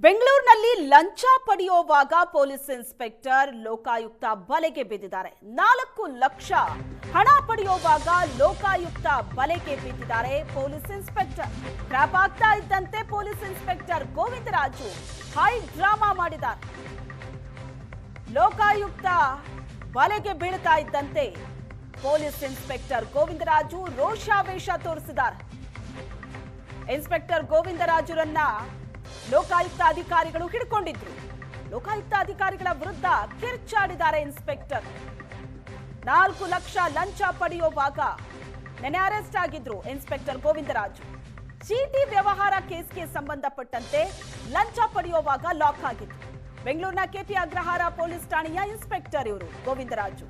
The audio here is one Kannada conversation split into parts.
ಬೆಂಗಳೂರಿನಲ್ಲಿ ಲಂಚ ಪಡೆಯುವಾಗ ಪೊಲೀಸ್ ಇನ್ಸ್ಪೆಕ್ಟರ್ ಲೋಕಾಯುಕ್ತ ಬಲೆಗೆ ಬಿದ್ದಿದ್ದಾರೆ। 4 ಲಕ್ಷ ಹಣ ಪಡೆಯುವಾಗ ಲೋಕಾಯುಕ್ತ ಬಲೆಗೆ ಬಿದ್ದಿದ್ದಾರೆ ಪೊಲೀಸ್ ಇನ್ಸ್ಪೆಕ್ಟರ್। ಟ್ರ್ಯಾಪ್ ಆಗ್ತಾ ಇದ್ದಂತೆ police inspector Govindaraju high drama ಮಾಡಿದ್ದಾರೆ। ಲೋಕಾಯುಕ್ತ ಬಲೆಗೆ ಬೀಳ್ತಾ ಇದ್ದಂತೆ ಪೊಲೀಸ್ ಇನ್ಸ್ಪೆಕ್ಟರ್ ಗೋವಿಂದರಾಜು ರೋಷಾವೇಶ ತೋರಿಸಿದ್ದಾರೆ। ಇನ್ಸ್ಪೆಕ್ಟರ್ ಗೋವಿಂದರಾಜುರನ್ನ ಲೋಕಾಯುಕ್ತ ಅಧಿಕಾರಿಗಳು ಹಿಡಿಕೊಂಡಿದ್ರು। ಲೋಕಾಯುಕ್ತ ಅಧಿಕಾರಿಗಳ ವಿರುದ್ಧ ಕಿರ್ಚಾಡಿದ್ದಾರೆ ಇನ್ಸ್ಪೆಕ್ಟರ್। 4 ಲಕ್ಷ ಲಂಚ ಪಡೆಯುವಾಗ ನೆನೆ ಅರೆಸ್ಟ್ ಆಗಿದ್ರು ಇನ್ಸ್ಪೆಕ್ಟರ್ ಗೋವಿಂದರಾಜು। ಚೀಟಿ ವ್ಯವಹಾರ ಕೇಸ್ಗೆ ಸಂಬಂಧಪಟ್ಟಂತೆ ಲಂಚ ಪಡೆಯುವಾಗ ಲಾಕ್ ಆಗಿದ್ರು। ಬೆಂಗಳೂರಿನ ಕೆಪಿ ಅಗ್ರಹಾರ ಪೊಲೀಸ್ ಠಾಣೆಯ ಇನ್ಸ್ಪೆಕ್ಟರ್ ಇವರು ಗೋವಿಂದರಾಜು।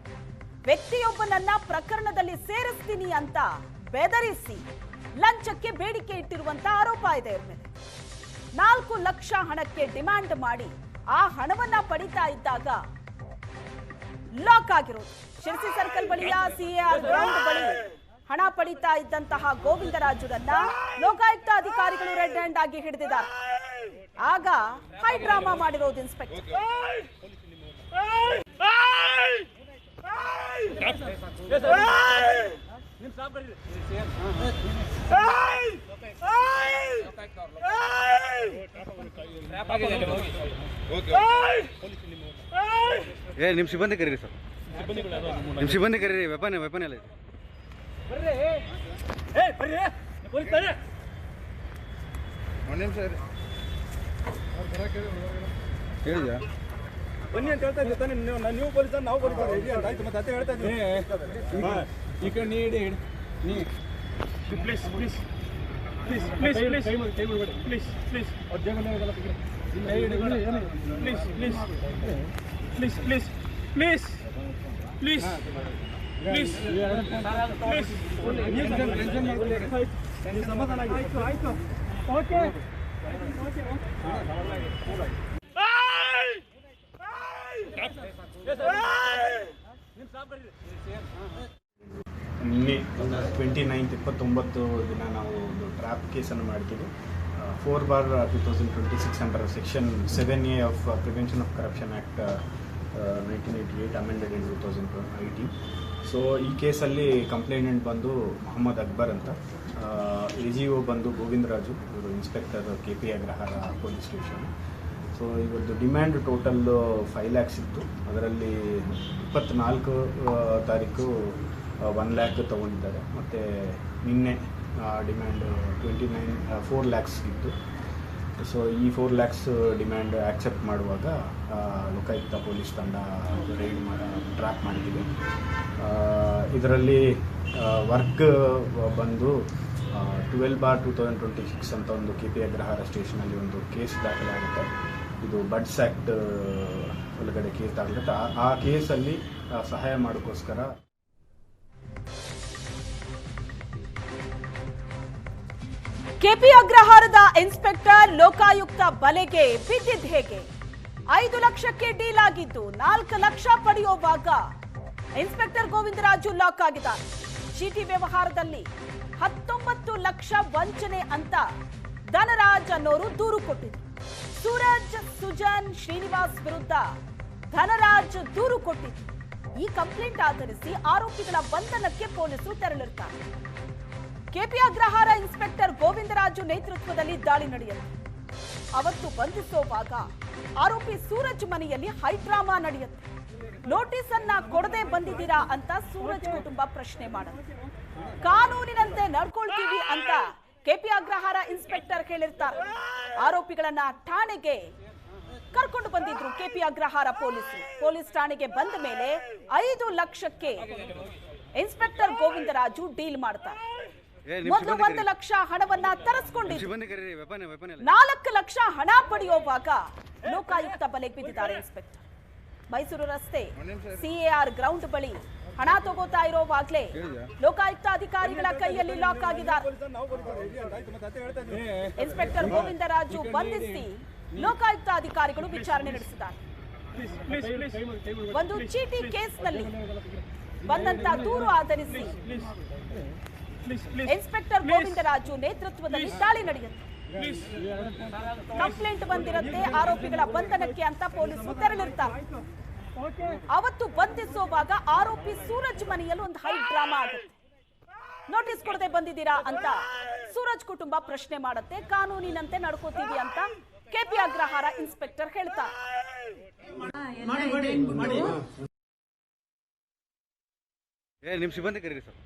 ವ್ಯಕ್ತಿಯೊಬ್ಬನನ್ನ ಪ್ರಕರಣದಲ್ಲಿ ಸೇರಿಸ್ತೀನಿ ಅಂತ ಬೆದರಿಸಿ ಲಂಚಕ್ಕೆ ಬೇಡಿಕೆ ಇಟ್ಟಿರುವಂತ ಆರೋಪ ಇದೆ ಇವ್ರ ಮೇಲೆ। 4 ಲಕ್ಷ ಹಣಕ್ಕೆ ಡಿಮ್ಯಾಂಡ್ ಮಾಡಿ ಆ ಹಣವನ್ನ ಪಡಿತಾ ಇದ್ದಾಗ ಲಾಕ್ ಆಗಿರೋದು। ಶಿರಸಿ ಸರ್ಕಲ್ ಬಳಿಯ ಸಿಎಆರ್ ಗ್ರೌಂಡ್ ಬಳಿ ಹಣ ಪಡಿತಾ ಇದ್ದಂತಹ ಗೋವಿಂದರಾಜುರನ್ನ ಲೋಕಾಯುಕ್ತ ಅಧಿಕಾರಿಗಳು ರೆಡ್ ಹ್ಯಾಂಡ್ ಆಗಿ ಹಿಡಿದಿದ್ದಾರೆ। ಆಗ ಹೈ ಡ್ರಾಮಾ ಮಾಡಿರೋದು ಇನ್ಸ್ಪೆಕ್ಟರ್। ನಿಮ್ ಸಿಬ್ಬಂದಿ ಕರೀರಿ ಸರ್, ನಿಮ್ ಸಿಬ್ಬಂದಿ ಕರೀರಿ। ವೆಪನ್ ಎಲ್ಲ ಇದೆ। ಹೇಳಿದ್ಯಾ ಬನ್ನಿ ಅಂತ ಹೇಳ್ತಾ ಇದ್ದೆ ನೀವು ಪೊಲೀಸ್ ನಾವು ಪೊಲೀಸ್ ಆಯ್ತು ಮತ್ತೆ ಅದೇ ಹೇಳ್ತಾ ಇದ್ದೀನಿ ಈ ಕಡೆ ನೀಡಿ ನೀ please please please please please please please ಅವ್ರ ಜೇಬಲ್ಲಿ please please please please please please please please ಸಮಾಧಾನ ಆಯ್ತು ಆಯ್ತು ಓಕೆ ನಿನ್ನೆ 29 ದಿನ ನಾವು ಒಂದು ಟ್ರ್ಯಾಪ್ ಕೇಸನ್ನು ಮಾಡ್ತೀವಿ। 4/2026 under section 7A of prevention of corruption act 1988 amended in 2018। So ಈ ಕೇಸಲ್ಲಿ ಕಂಪ್ಲೇಂಟೆಂಟ್ ಬಂದು ಮೊಹಮ್ಮದ್ ಅಕ್ಬರ್ ಅಂತ, AGO ಬಂದು ಗೋವಿಂದರಾಜು, ಇವರು inspector KP Agrahara police station. So ಇವತ್ತು ಡಿಮ್ಯಾಂಡ್ ಟೋಟಲ್ 5 ಲ್ಯಾಕ್ಸ್ ಇತ್ತು। ಅದರಲ್ಲಿ 24 ತಾರೀಕು 1 ಲ್ಯಾಕ್ ತೊಗೊಂಡಿದ್ದಾರೆ। ಮತ್ತು ನಿನ್ನೆ ಡಿಮ್ಯಾಂಡ್ 4 ಲ್ಯಾಕ್ಸ್ ಇತ್ತು। ಸೊ ಈ 4 ಲ್ಯಾಕ್ಸ್ ಡಿಮ್ಯಾಂಡ್ ಆಕ್ಸೆಪ್ಟ್ ಮಾಡುವಾಗ ಲೋಕಾಯುಕ್ತ ಪೊಲೀಸ್ ತಂಡ ರೈಡ್ ಟ್ರ್ಯಾಪ್ ಮಾಡಿದ್ದೀವಿ। ಇದರಲ್ಲಿ ವರ್ಕ್ ಬಂದು 12/2026 ಅಂತ ಒಂದು KP ಅಗ್ರಹಾರ ಸ್ಟೇಷನಲ್ಲಿ ಒಂದು ಕೇಸ್ ದಾಖಲೆ ಆಗುತ್ತೆ। ಇದು ಬಡ್ಸ್ ಆ್ಯಕ್ಟ್ ಒಳಗಡೆ ಕೇಸ್ ದಾಖಲಾಗುತ್ತೆ। ಆ ಕೇಸಲ್ಲಿ ಸಹಾಯ ಮಾಡೋಕ್ಕೋಸ್ಕರ ಕೆಪಿ ಅಗ್ರಹಾರದ ಇನ್ಸ್ಪೆಕ್ಟರ್ ಲೋಕಾಯುಕ್ತ ಬಲೆಗೆ ಬಿದ್ದಿದ್ದು ಹೇಗೆ? 5 ಲಕ್ಷಕ್ಕೆ ಡೀಲ್ ಆಗಿದ್ದು 4 ಲಕ್ಷ ಪಡೆಯುವಾಗ ಇನ್ಸ್ಪೆಕ್ಟರ್ ಗೋವಿಂದರಾಜು ಲಾಕ್ ಆಗಿದ್ದಾರೆ। ಚೀಟಿ ವ್ಯವಹಾರದಲ್ಲಿ 19 ಲಕ್ಷ ವಂಚನೆ ಅಂತ ಧನರಾಜ್ ಅನ್ನೋರು ದೂರು ಕೊಟ್ಟಿದ್ರು। ಸೂರಜ್, ಸುಜನ್, ಶ್ರೀನಿವಾಸ್ ವಿರುದ್ಧ ಧನರಾಜ್ ದೂರು ಕೊಟ್ಟಿದ್ರು। ಈ ಕಂಪ್ಲೇಂಟ್ ಆಧರಿಸಿ ಆರೋಪಿಗಳ ಬಂಧನಕ್ಕೆ ಪೊಲೀಸರು ತೆರಳಿರ್ತಾರೆ। ಕೆಪಿ ಅಗ್ರಹಾರ ಇನ್ಸ್ಪೆಕ್ಟರ್ ಗೋವಿಂದರಾಜು ನೇತೃತ್ವದಲ್ಲಿ ದಾಳಿ ನಡೆಯುತ್ತೆ। ಅವತ್ತು ಬಂಧಿಸುವಾಗ ಆರೋಪಿ ಸೂರಜ್ ಮನೆಯಲ್ಲಿ ಹೈ ಡ್ರಾಮಾ ನಡೆಯುತ್ತೆ। ನೋಟಿಸ್ ಅನ್ನ ಕೊಡದೆ ಬಂದಿದ್ದೀರಾ ಅಂತ ಸೂರಜ್ ಕುಟುಂಬ ಪ್ರಶ್ನೆ ಮಾಡುತ್ತೆ। ಕಾನೂನಿನಂತೆ ನಡ್ಕೊಳ್ತೀವಿ ಅಂತ ಕೆಪಿ ಅಗ್ರಹಾರ ಇನ್ಸ್ಪೆಕ್ಟರ್ ಹೇಳಿರ್ತಾರೆ। ಆರೋಪಿಗಳನ್ನ ಠಾಣೆಗೆ ಕರ್ಕೊಂಡು ಬಂದಿದ್ರು ಕೆಪಿ ಅಗ್ರಹಾರ ಪೊಲೀಸ್ ಠಾಣೆಗೆ ಬಂದ ಮೇಲೆ 5 ಲಕ್ಷಕ್ಕೆ ಇನ್ಸ್ಪೆಕ್ಟರ್ ಗೋವಿಂದರಾಜು ಡೀಲ್ ಮಾಡ್ತಾರೆ। ಮೊದಲು 1 ಲಕ್ಷ ಹಣವನ್ನ ತರಿಸ್ಕೊಂಡಿದ್ರು। 4 ಲಕ್ಷ ಹಣ ಪಡೆಯುವಾಗ ಲೋಕಾಯುಕ್ತ ಬಲೆಗೆ ಬಿದ್ದಿದ್ದಾರೆ ಇನ್ಸ್ಪೆಕ್ಟರ್। ಮೈಸೂರು ರಸ್ತೆ ಸಿಎಆರ್ ಗ್ರೌಂಡ್ ಬಳಿ ಹಣ ತಗೋತಾ ಇರೋವಾಗ್ಲೇ ಲೋಕಾಯುಕ್ತ ಅಧಿಕಾರಿಗಳ ಕೈಯಲ್ಲಿ ಲಾಕ್ ಆಗಿದ್ದಾರೆ। ಇನ್ಸ್ಪೆಕ್ಟರ್ ಗೋವಿಂದರಾಜು ಬಂಧಿಸಿ ಲೋಕಾಯುಕ್ತ ಅಧಿಕಾರಿಗಳು ವಿಚಾರಣೆ ನಡೆಸಿದ್ದಾರೆ। ಒಂದು ಚೀಟಿ ಕೇಸ್ನಲ್ಲಿ ಬಂದಂತ ದೂರು ಆಧರಿಸಿ ಇನ್ಸ್ಪೆಕ್ಟರ್ ಗೋವಿಂದರಾಜು ನೇತೃತ್ವದಲ್ಲಿ ದಾಳಿ ನಡೆಯುತ್ತೆ। ಕಂಪ್ಲೇಂಟ್ ಬಂದಿರುತ್ತೆ ಆರೋಪಿಗಳ ಬಂಧನಕ್ಕೆ ಅಂತ ಪೊಲೀಸರು ತೆರಳಿರ್ತಾರೆ. ಅವತ್ತು ಬಂಧಿಸುವಾಗ ಆರೋಪಿ ಸೂರಜ್ ಮನೆಯಲ್ಲಿ ಒಂದು ಹೈ ಡ್ರಾಮಾ ಆಗುತ್ತೆ. ನೋಟಿಸ್ ಕೊಡದೆ ಬಂದಿದ್ದೀರಾ ಅಂತ ಸೂರಜ್ ಕುಟುಂಬ ಪ್ರಶ್ನೆ ಮಾಡುತ್ತೆ. ಕಾನೂನಿನಂತೆ ನಡ್ಕೋತೀವಿ ಅಂತ ಕೆಪಿ ಅಗ್ರಹಾರ ಇನ್ಸ್ಪೆಕ್ಟರ್ ಹೇಳ್ತಾರೆ. ನಿಮ್ ಸಿಬ್ಬಂದಿ ಕರೀರಿ ಸರ್.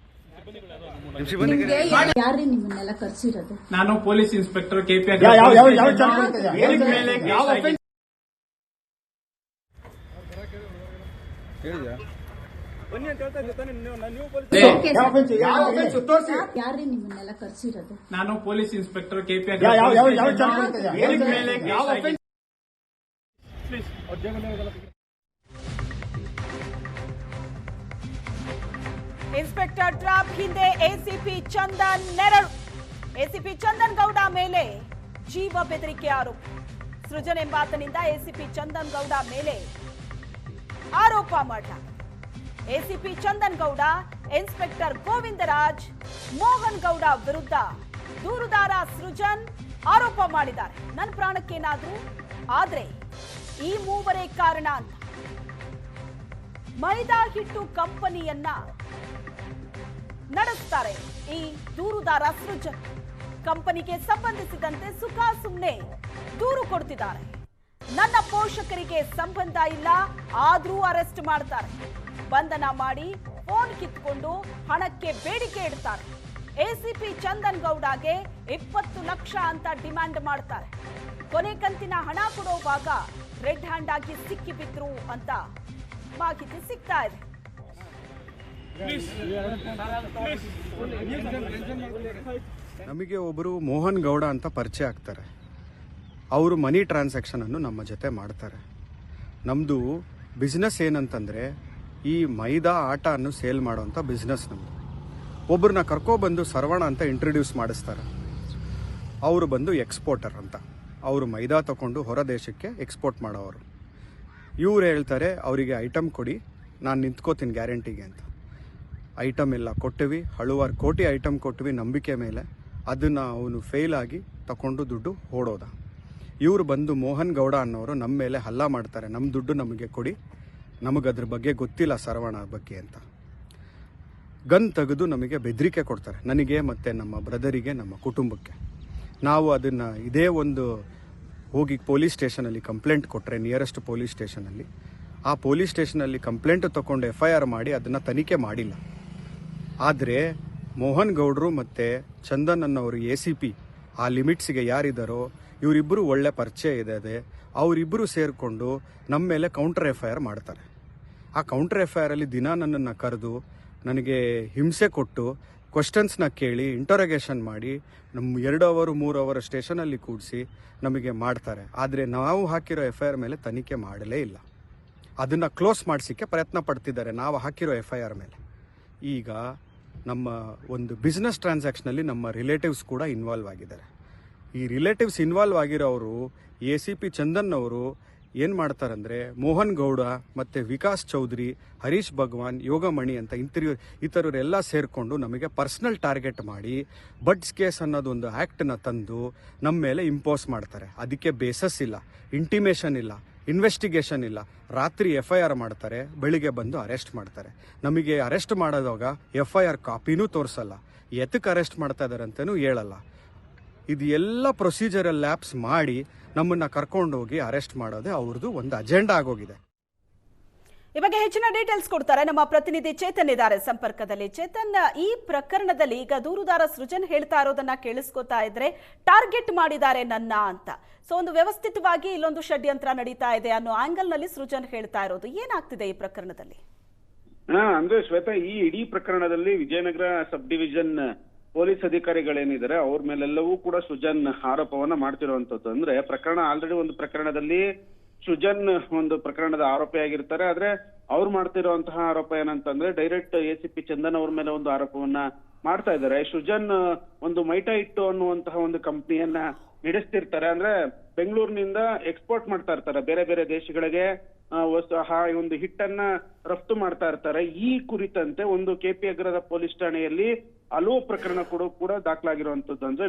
ನಿಮ್ ಸಿಬ್ಬಂದಿ ಕರೀರಿ. ಯಾರೇ ನಿಮ್ಮನ್ನೆಲ್ಲ ಕರ್ಸಿರೋದು? ನಾನು ಪೊಲೀಸ್ ಇನ್ಸ್ಪೆಕ್ಟರ್ ಕೆಪಿ ಹೇಳಿದ್ಯಾ? ಬನ್ನಿ ಅಂತ ಹೇಳ್ತಾ ಇದ್ದೆ ತಾನೇ ನೀವು ಪೊಲೀಸ್. ಯಾರೇ ನಿಮ್ಮನ್ನೆಲ್ಲ ಕರ್ಸಿರೋದು? ನಾನು police inspector KP inspector trap ಹಿಂದೆ ಎಸಿಪಿ ಚಂದನ್ ನೆರಳು. ಎಸಿಪಿ ಚಂದನ್ ಗೌಡ ಮೇಲೆ ಜೀವ ಬೆದರಿಕೆ ಆರೋಪ. ಸೃಜನ್ ಎಂಬಾತನಿಂದ ಎಸಿಪಿ ಚಂದನ್ ಗೌಡ ಮೇಲೆ ಆರೋಪ ಮಾಡಲಾಗಿದೆ. ಎಸಿಪಿ ಚಂದನ್ ಗೌಡ, ಇನ್ಸ್ಪೆಕ್ಟರ್ ಗೋವಿಂದರಾಜ್, ಮೋಹನ್ ಗೌಡ ವಿರುದ್ಧ ದೂರುದಾರ ಸೃಜನ್ ಆರೋಪ ಮಾಡಿದ್ದಾರೆ. ನನ್ನ ಪ್ರಾಣಕ್ಕೇನಾದ್ರೂ ಆದ್ರೆ ಈ ಮೂವರೇ ಕಾರಣ ಅಂತ. ಮೈದಾ ಹಿಟ್ಟು ಕಂಪನಿಯನ್ನ ನಡೆಸ್ತಾರೆ ಈ ದೂರುದಾರ ಸೃಜನ್. ಕಂಪನಿಗೆ ಸಂಬಂಧಿಸಿದಂತೆ ಸುಖ ಸುಮ್ನೆ ದೂರು ಕೊಡ್ತಿದ್ದಾರೆ. ನನ್ನ ಪೋಷಕರಿಗೆ ಸಂಬಂಧ ಇಲ್ಲ, ಆದ್ರೂ ಅರೆಸ್ಟ್ ಮಾಡ್ತಾರೆ. ಬಂಧನ ಮಾಡಿ ಫೋನ್ ಕಿತ್ಕೊಂಡು ಹಣಕ್ಕೆ ಬೇಡಿಕೆ ಇಡ್ತಾರೆ. ಎಸಿಪಿ ಚಂದನ್ ಗೌಡಗೆ 20 ಲಕ್ಷ ಅಂತ ಡಿಮ್ಯಾಂಡ್ ಮಾಡ್ತಾರೆ. ಕೊನೆ ಕಂತಿನ ಹಣ ಕೊಡುವಾಗ ರೆಡ್ ಹ್ಯಾಂಡ್ ಆಗಿ ಸಿಕ್ಕಿಬಿದ್ರು ಅಂತ ಮಾಹಿತಿ ಸಿಗ್ತಾ ಇದೆ. ನಮಗೆ ಒಬ್ಬರು ಮೋಹನ್ ಗೌಡ ಅಂತ ಪರಿಚಯ ಆಗ್ತಾರೆ. ಅವರು ಮನಿ ಟ್ರಾನ್ಸಾಕ್ಷನ್ ಅನ್ನು ನಮ್ಮ ಜೊತೆ ಮಾಡ್ತಾರೆ. ನಮ್ಮದು ಬಿಸ್ನೆಸ್ ಏನಂತಂದರೆ ಈ ಮೈದಾ ಆಟ ಅನ್ನು ಸೇಲ್ ಮಾಡೋವಂಥ ಬಿಸ್ನೆಸ್ ನಮ್ಮದು. ಒಬ್ಬರನ್ನ ಕರ್ಕೊಬಂದು ಸರ್ವಣ ಅಂತ ಇಂಟ್ರೊಡ್ಯೂಸ್ ಮಾಡಿಸ್ತಾರೆ. ಅವರು ಬಂದು ಎಕ್ಸ್ಪೋರ್ಟರ್ ಅಂತ. ಅವರು ಮೈದಾ ತಗೊಂಡು ಹೊರ ದೇಶಕ್ಕೆ ಎಕ್ಸ್ಪೋರ್ಟ್ ಮಾಡೋರು. ಇವ್ರು ಹೇಳ್ತಾರೆ ಅವರಿಗೆ ಐಟಮ್ ಕೊಡಿ, ನಾನು ನಿಂತ್ಕೋತೀನಿ ಗ್ಯಾರಂಟಿಗೆ ಅಂತ. ಐಟಮ್ ಎಲ್ಲ ಕೊಟ್ಟಿವಿ, 7 ಕೋಟಿ ಐಟಮ್ ಕೊಟ್ಟಿವಿ ನಂಬಿಕೆ ಮೇಲೆ. ಅದನ್ನು ಅವನು ಫೇಲ್ ಆಗಿ ತಗೊಂಡು ದುಡ್ಡು ಓಡೋದ. ಇವರು ಬಂದು ಮೋಹನ್ ಗೌಡ ಅನ್ನೋರು ನಮ್ಮ ಮೇಲೆ ಹಲ್ಲೆ ಮಾಡ್ತಾರೆ. ನಮ್ಮ ದುಡ್ಡು ನಮಗೆ ಕೊಡಿ, ನಮಗದ್ರ ಬಗ್ಗೆ ಗೊತ್ತಿಲ್ಲ ಸರ್ವಣ ಬಗ್ಗೆ ಅಂತ. ಗನ್ ತೆಗೆದು ನಮಗೆ ಬೆದರಿಕೆ ಕೊಡ್ತಾರೆ, ನನಗೆ ಮತ್ತು ನಮ್ಮ ಬ್ರದರಿಗೆ, ನಮ್ಮ ಕುಟುಂಬಕ್ಕೆ. ನಾವು ಅದನ್ನು ಇದೇ ಒಂದು ಹೋಗಿ ಪೊಲೀಸ್ ಸ್ಟೇಷನಲ್ಲಿ ಕಂಪ್ಲೇಂಟ್ ಕೊಟ್ಟರೆ, ನಿಯರೆಸ್ಟ್ ಪೊಲೀಸ್ ಸ್ಟೇಷನಲ್ಲಿ. ಆ ಪೊಲೀಸ್ ಸ್ಟೇಷನಲ್ಲಿ ಕಂಪ್ಲೇಂಟ್ ತೊಗೊಂಡು FIR ಮಾಡಿ ಅದನ್ನು ತನಿಖೆ ಮಾಡಿಲ್ಲ. ಆದರೆ ಮೋಹನ್ ಗೌಡರು ಮತ್ತು ಚಂದನ್ ಅನ್ನೋರು ACP ಆ ಲಿಮಿಟ್ಸಿಗೆ ಯಾರಿದ್ದಾರೋ ಇವರಿಬ್ಬರು ಒಳ್ಳೆ ಪರಿಚಯ ಇದೆ. ಅವರಿಬ್ಬರು ಸೇರಿಕೊಂಡು ನಮ್ಮ ಮೇಲೆ ಕೌಂಟರ್ FIR ಮಾಡ್ತಾರೆ. ಆ ಕೌಂಟರ್ FIRಲ್ಲಿ ದಿನ ನನ್ನನ್ನು ಕರೆದು ನನಗೆ ಹಿಂಸೆ ಕೊಟ್ಟು ಕ್ವಶನ್ಸ್ನ ಕೇಳಿ ಇಂಟರೋಗೇಷನ್ ಮಾಡಿ ನಮ್ಮ 2 ಅವರ್ 3 ಅವರ್ ಸ್ಟೇಷನಲ್ಲಿ ಕೂಡಿಸಿ ನಮಗೆ ಮಾಡ್ತಾರೆ. ಆದರೆ ನಾವು ಹಾಕಿರೋ FIR ಮೇಲೆ ತನಿಖೆ ಮಾಡಲೇ ಇಲ್ಲ. ಅದನ್ನು ಕ್ಲೋಸ್ ಮಾಡಿಸಿಕ್ಕೆ ಪ್ರಯತ್ನ ಪಡ್ತಿದ್ದಾರೆ ನಾವು ಹಾಕಿರೋ FIR ಮೇಲೆ. ಈಗ ನಮ್ಮ ಒಂದು ಬಿಸ್ನೆಸ್ ಟ್ರಾನ್ಸಾಕ್ಷನಲ್ಲಿ ನಮ್ಮ ರಿಲೇಟಿವ್ಸ್ ಕೂಡ ಇನ್ವಾಲ್ವ್ ಆಗಿದ್ದಾರೆ. ಈ ರಿಲೇಟಿವ್ಸ್ ಇನ್ವಾಲ್ವ್ ಆಗಿರೋರು ACP ಚಂದನ್ ಅವರು ಏನು ಮಾಡ್ತಾರಂದರೆ, ಮೋಹನ್ ಗೌಡ ಮತ್ತು ವಿಕಾಸ್ ಚೌಧರಿ, ಹರೀಶ್ ಭಗವಾನ್, ಯೋಗಮಣಿ ಅಂತ ಇತರರೆಲ್ಲ ಸೇರಿಕೊಂಡು ನಮಗೆ ಪರ್ಸ್ನಲ್ ಟಾರ್ಗೆಟ್ ಮಾಡಿ ಬಡ್ಸ್ ಕೇಸ್ ಅನ್ನೋದೊಂದು ಆ್ಯಕ್ಟನ್ನ ತಂದು ನಮ್ಮ ಮೇಲೆ ಇಂಪೋಸ್ ಮಾಡ್ತಾರೆ. ಅದಕ್ಕೆ ಬೇಸಸ್ ಇಲ್ಲ, ಇಂಟಿಮೇಷನ್ ಇಲ್ಲ, ಇನ್ವೆಸ್ಟಿಗೇಷನ್ ಇಲ್ಲ. ರಾತ್ರಿ FIR ಮಾಡ್ತಾರೆ, ಬೆಳಿಗ್ಗೆ ಬಂದು ಅರೆಸ್ಟ್ ಮಾಡ್ತಾರೆ. ನಮಗೆ ಅರೆಸ್ಟ್ ಮಾಡೋದಾಗ FIR ಕಾಪಿನೂ ತೋರಿಸಲ್ಲ, ಎತ್ತಕ್ಕೆ ಅರೆಸ್ಟ್ ಮಾಡ್ತಾ ಇದ್ದಾರೆ ಅಂತಲೂ ಹೇಳಲ್ಲ. ಇದು ಎಲ್ಲ ಪ್ರೊಸೀಜರಲ್ ಲ್ಯಾಪ್ಸ್ ಮಾಡಿ ನಮ್ಮನ್ನು ಕರ್ಕೊಂಡೋಗಿ ಅರೆಸ್ಟ್ ಮಾಡೋದೇ ಅವ್ರದ್ದು ಒಂದು ಅಜೆಂಡಾ ಆಗೋಗಿದೆ. ಈ ಬಗ್ಗೆ ಹೆಚ್ಚಿನ ಡೀಟೇಲ್ಸ್ ಕೊಡ್ತಾರೆ ನಮ್ಮ ಪ್ರತಿನಿಧಿ ಚೇತನ್ ಇದ್ದಾರೆ ಸಂಪರ್ಕದಲ್ಲಿ. ಚೇತನ್, ಈ ಪ್ರಕರಣದಲ್ಲಿ ಈಗ ದೂರುದಾರ ಸೃಜನ್ ಹೇಳ್ತಾ ಇರೋದನ್ನ ಕೇಳಿಸ್ಕೊತಾ ಇದ್ರೆ ಟಾರ್ಗೆಟ್ ಮಾಡಿದ್ದಾರೆ ನನ್ನ ಅಂತ. ಸೊ ಒಂದು ವ್ಯವಸ್ಥಿತವಾಗಿ ಇಲ್ಲೊಂದು ಷಡ್ಯಂತ್ರ ನಡೀತಾ ಇದೆ ಅನ್ನೋ ಆಂಗಲ್ ನಲ್ಲಿ ಸೃಜನ್ ಹೇಳ್ತಾ ಇರೋದು. ಏನಾಗ್ತಿದೆ ಈ ಪ್ರಕರಣದಲ್ಲಿ? ಅಂದ್ರೆ ಶ್ವೇತಾ, ಈ ಇಡೀ ಪ್ರಕರಣದಲ್ಲಿ ವಿಜಯನಗರ ಸಬ್ ಡಿವಿಷನ್ ಪೊಲೀಸ್ ಅಧಿಕಾರಿಗಳೇನಿದ್ದಾರೆ ಅವ್ರ ಮೇಲೆಲ್ಲವೂ ಕೂಡ ಸೃಜನ್ ಆರೋಪವನ್ನ ಮಾಡ್ತಿರುವಂತದ್ದು. ಅಂದ್ರೆ ಪ್ರಕರಣ ಆಲ್ರೆಡಿ ಒಂದು ಪ್ರಕರಣದಲ್ಲಿ ಸೃಜನ್ ಒಂದು ಪ್ರಕರಣದ ಆರೋಪಿ ಆಗಿರ್ತಾರೆ. ಆದ್ರೆ ಅವ್ರು ಮಾಡ್ತಿರುವಂತಹ ಆರೋಪ ಏನಂತಂದ್ರೆ ಡೈರೆಕ್ಟ್ ACP ಚಂದನ್ ಅವ್ರ ಮೇಲೆ ಒಂದು ಆರೋಪವನ್ನ ಮಾಡ್ತಾ ಇದ್ದಾರೆ. ಸೃಜನ್ ಒಂದು ಮೈಟಾ ಹಿಟ್ಟು ಅನ್ನುವಂತಹ ಒಂದು ಕಂಪ್ನಿಯನ್ನ ನಡೆಸ್ತಿರ್ತಾರೆ. ಅಂದ್ರೆ ಬೆಂಗಳೂರಿನಿಂದ ಎಕ್ಸ್ಪೋರ್ಟ್ ಮಾಡ್ತಾ ಇರ್ತಾರೆ ಬೇರೆ ಬೇರೆ ದೇಶಗಳಿಗೆ ಒಂದು ಹಿಟ್ಟನ್ನ ರಫ್ತು ಮಾಡ್ತಾ ಇರ್ತಾರೆ. ಈ ಕುರಿತಂತೆ ಒಂದು KP ಅಗ್ರದ ಪೊಲೀಸ್ ಠಾಣೆಯಲ್ಲಿ ಹಲವು ಪ್ರಕರಣ ಕೂಡ ದಾಖಲಾಗಿರುವಂತದ್ದು. ಅಂದ್ರೆ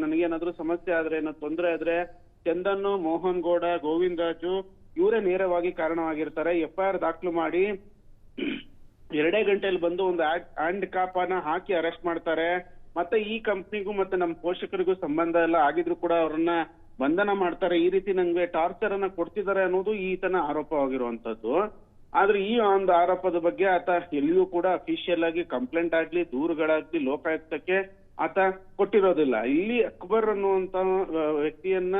ನನಗೇನಾದ್ರೂ ಸಮಸ್ಯೆ ಆದ್ರೆ, ಏನೋ ತೊಂದರೆ ಆದ್ರೆ ಚಂದನ್, ಮೋಹನ್ ಗೌಡ, ಗೋವಿಂದ ರಾಜು ಇವರೇ ನೇರವಾಗಿ ಕಾರಣವಾಗಿರ್ತಾರೆ. FIR ದಾಖಲು ಮಾಡಿ 2 ಗಂಟೆಯಲ್ಲಿ ಬಂದು ಒಂದು ಹ್ಯಾಂಡ್ ಕಾಪನ್ನ ಹಾಕಿ ಅರೆಸ್ಟ್ ಮಾಡ್ತಾರೆ. ಮತ್ತೆ ಈ ಕಂಪ್ನಿಗೂ ಮತ್ತೆ ನಮ್ಮ ಪೋಷಕರಿಗೂ ಸಂಬಂಧ ಎಲ್ಲ ಆಗಿದ್ರು ಕೂಡ ಅವ್ರನ್ನ ಬಂಧನ ಮಾಡ್ತಾರೆ. ಈ ರೀತಿ ನಂಗೆ ಟಾರ್ಚರ್ ಅನ್ನ ಕೊಡ್ತಿದ್ದಾರೆ ಅನ್ನೋದು ಈತನ ಆರೋಪವಾಗಿರುವಂತದ್ದು. ಆದ್ರೆ ಈ ಒಂದು ಆರೋಪದ ಬಗ್ಗೆ ಆತ ಎಲ್ಲಿಯೂ ಕೂಡ ಅಫಿಷಿಯಲ್ ಆಗಿ ಕಂಪ್ಲೇಂಟ್ ಆಗ್ಲಿ, ದೂರುಗಳಾಗ್ಲಿ ಲೋಕಾಯುಕ್ತಕ್ಕೆ ಆತ ಕೊಟ್ಟಿರೋದಿಲ್ಲ. ಇಲ್ಲಿ ಅಕ್ಬರ್ ಅನ್ನುವಂತ ವ್ಯಕ್ತಿಯನ್ನ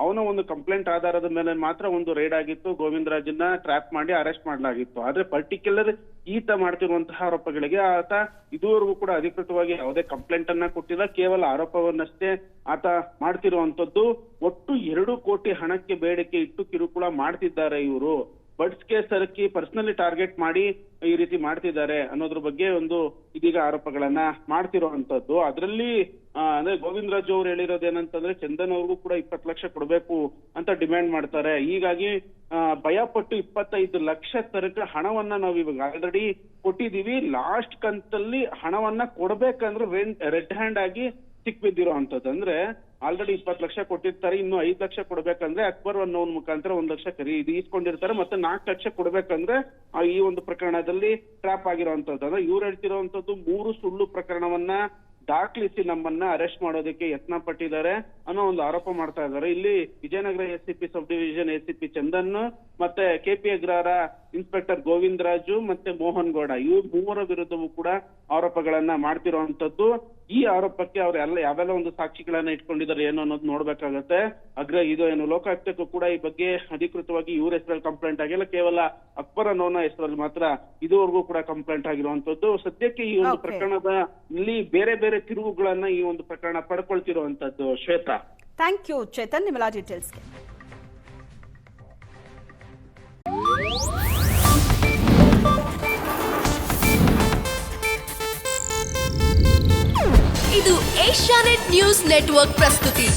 ಅವನ ಒಂದು ಕಂಪ್ಲೇಂಟ್ ಆಧಾರದ ಮೇಲೆ ಮಾತ್ರ ಒಂದು ರೈಡ್ ಆಗಿತ್ತು. ಗೋವಿಂದರಾಜನ್ನ ಟ್ರ್ಯಾಪ್ ಮಾಡಿ ಅರೆಸ್ಟ್ ಮಾಡಲಾಗಿತ್ತು. ಆದ್ರೆ ಪರ್ಟಿಕ್ಯುಲರ್ ಈತ ಮಾಡ್ತಿರುವಂತಹ ಆರೋಪಗಳಿಗೆ ಆತ ಇದುವರೆಗೂ ಕೂಡ ಅಧಿಕೃತವಾಗಿ ಯಾವುದೇ ಕಂಪ್ಲೇಂಟ್ ಅನ್ನ ಕೊಟ್ಟಿಲ್ಲ. ಕೇವಲ ಆರೋಪವನ್ನಷ್ಟೇ ಆತ ಮಾಡ್ತಿರುವಂತದ್ದು. ಒಟ್ಟು 2 ಕೋಟಿ ಹಣಕ್ಕೆ ಬೇಡಿಕೆ ಇಟ್ಟು ಕಿರುಕುಳ ಮಾಡ್ತಿದ್ದಾರೆ ಇವರು. ಬಡ್ಸ್ಗೆ ಸರಕಿ ಪರ್ಸನಲಿ ಟಾರ್ಗೆಟ್ ಮಾಡಿ ಈ ರೀತಿ ಮಾಡ್ತಿದ್ದಾರೆ ಅನ್ನೋದ್ರ ಬಗ್ಗೆ ಒಂದು ಇದೀಗ ಆರೋಪಗಳನ್ನ ಮಾಡ್ತಿರುವಂತದ್ದು. ಅದರಲ್ಲಿ ಅಂದ್ರೆ ಗೋವಿಂದರಾಜು ಅವ್ರು ಹೇಳಿರೋದೇನಂತಂದ್ರೆ ಚಂದನ್ ಅವ್ರಿಗೂ ಕೂಡ 20 ಲಕ್ಷ ಕೊಡ್ಬೇಕು ಅಂತ ಡಿಮ್ಯಾಂಡ್ ಮಾಡ್ತಾರೆ. ಹೀಗಾಗಿ ಭಯ ಪಟ್ಟು 25 ಲಕ್ಷ ತನಕ ಹಣವನ್ನ ನಾವು ಇವಾಗ ಆಲ್ರೆಡಿ ಕೊಟ್ಟಿದೀವಿ. ಲಾಸ್ಟ್ ಕಂತಲ್ಲಿ ಹಣವನ್ನ ಕೊಡ್ಬೇಕಂದ್ರೆ ರೆಡ್ ಹ್ಯಾಂಡ್ ಆಗಿ ಸಿಕ್ಬಿದ್ದಿರೋ ಅಂತದ್ದು. ಅಂದ್ರೆ ಆಲ್ರೆಡಿ 20 ಲಕ್ಷ ಕೊಟ್ಟಿರ್ತಾರೆ, ಇನ್ನು 5 ಲಕ್ಷ ಕೊಡ್ಬೇಕಂದ್ರೆ ಅಕ್ಬರ್ ಅನ್ನೋನ್ ಮುಖಾಂತರ 1 ಲಕ್ಷ ಈಸ್ಕೊಂಡಿರ್ತಾರೆ. ಮತ್ತೆ 4 ಲಕ್ಷ ಕೊಡ್ಬೇಕಂದ್ರೆ ಈ ಒಂದು ಪ್ರಕರಣದಲ್ಲಿ ಟ್ರ್ಯಾಪ್ ಆಗಿರುವಂತದ್ದು. ಅಂದ್ರೆ ಇವ್ರು ಹೇಳ್ತಿರುವಂತದ್ದು 3 ಸುಳ್ಳು ಪ್ರಕರಣವನ್ನ ದಾಖಲಿಸಿ ನಮ್ಮನ್ನ ಅರೆಸ್ಟ್ ಮಾಡೋದಕ್ಕೆ ಯತ್ನ ಪಟ್ಟಿದ್ದಾರೆ ಅನ್ನೋ ಒಂದು ಆರೋಪ ಮಾಡ್ತಾ ಇದ್ದಾರೆ. ಇಲ್ಲಿ Vijayanagara SCP sub division ACP Chandan ಮತ್ತೆ KP ಅಗ್ರಹಾರ ಇನ್ಸ್ಪೆಕ್ಟರ್ ಗೋವಿಂದರಾಜು ಮತ್ತೆ ಮೋಹನ್ ಗೌಡ ಇವ್ರು 3 ವಿರುದ್ಧವೂ ಕೂಡ ಆರೋಪಗಳನ್ನ ಮಾಡ್ತಿರುವಂತದ್ದು. ಈ ಆರೋಪಕ್ಕೆ ಅವ್ರು ಯಾವೆಲ್ಲ ಒಂದು ಸಾಕ್ಷಿಗಳನ್ನ ಇಟ್ಕೊಂಡಿದ್ದಾರೆ ಏನು ಅನ್ನೋದು ನೋಡ್ಬೇಕಾಗತ್ತೆ. ಇದು ಏನು ಲೋಕಾಯುಕ್ತಕ್ಕೂ ಕೂಡ ಈ ಬಗ್ಗೆ ಅಧಿಕೃತವಾಗಿ ಇವ್ರ ಹೆಸರಲ್ಲಿ ಕಂಪ್ಲೇಂಟ್ ಆಗಿಲ್ಲ. ಕೇವಲ ಅಕ್ಬರ್ ಅನ್ನೋನ ಹೆಸರಲ್ಲಿ ಮಾತ್ರ ಇದುವರೆಗೂ ಕೂಡ ಕಂಪ್ಲೇಂಟ್ ಆಗಿರುವಂತದ್ದು. ಸದ್ಯಕ್ಕೆ ಈ ಒಂದು ಪ್ರಕರಣದ ಇಲ್ಲಿ ಬೇರೆ ಬೇರೆ ತಿರುವುಗಳನ್ನ ಈ ಒಂದು ಪ್ರಕರಣ ಪಡ್ಕೊಳ್ತಿರುವಂತದ್ದು. ಶ್ವೇತಾ, ಥ್ಯಾಂಕ್ ಯು ಚೇತನ್, ನಿಮ್ಮೆಲ್ಲ ಡೀಟೇಲ್ಸ್ಗೆ. ಇದು ಏಷ್ಯಾನೆಟ್ ನ್ಯೂಸ್ ನೆಟ್ವರ್ಕ್ ಪ್ರಸ್ತುತಿ.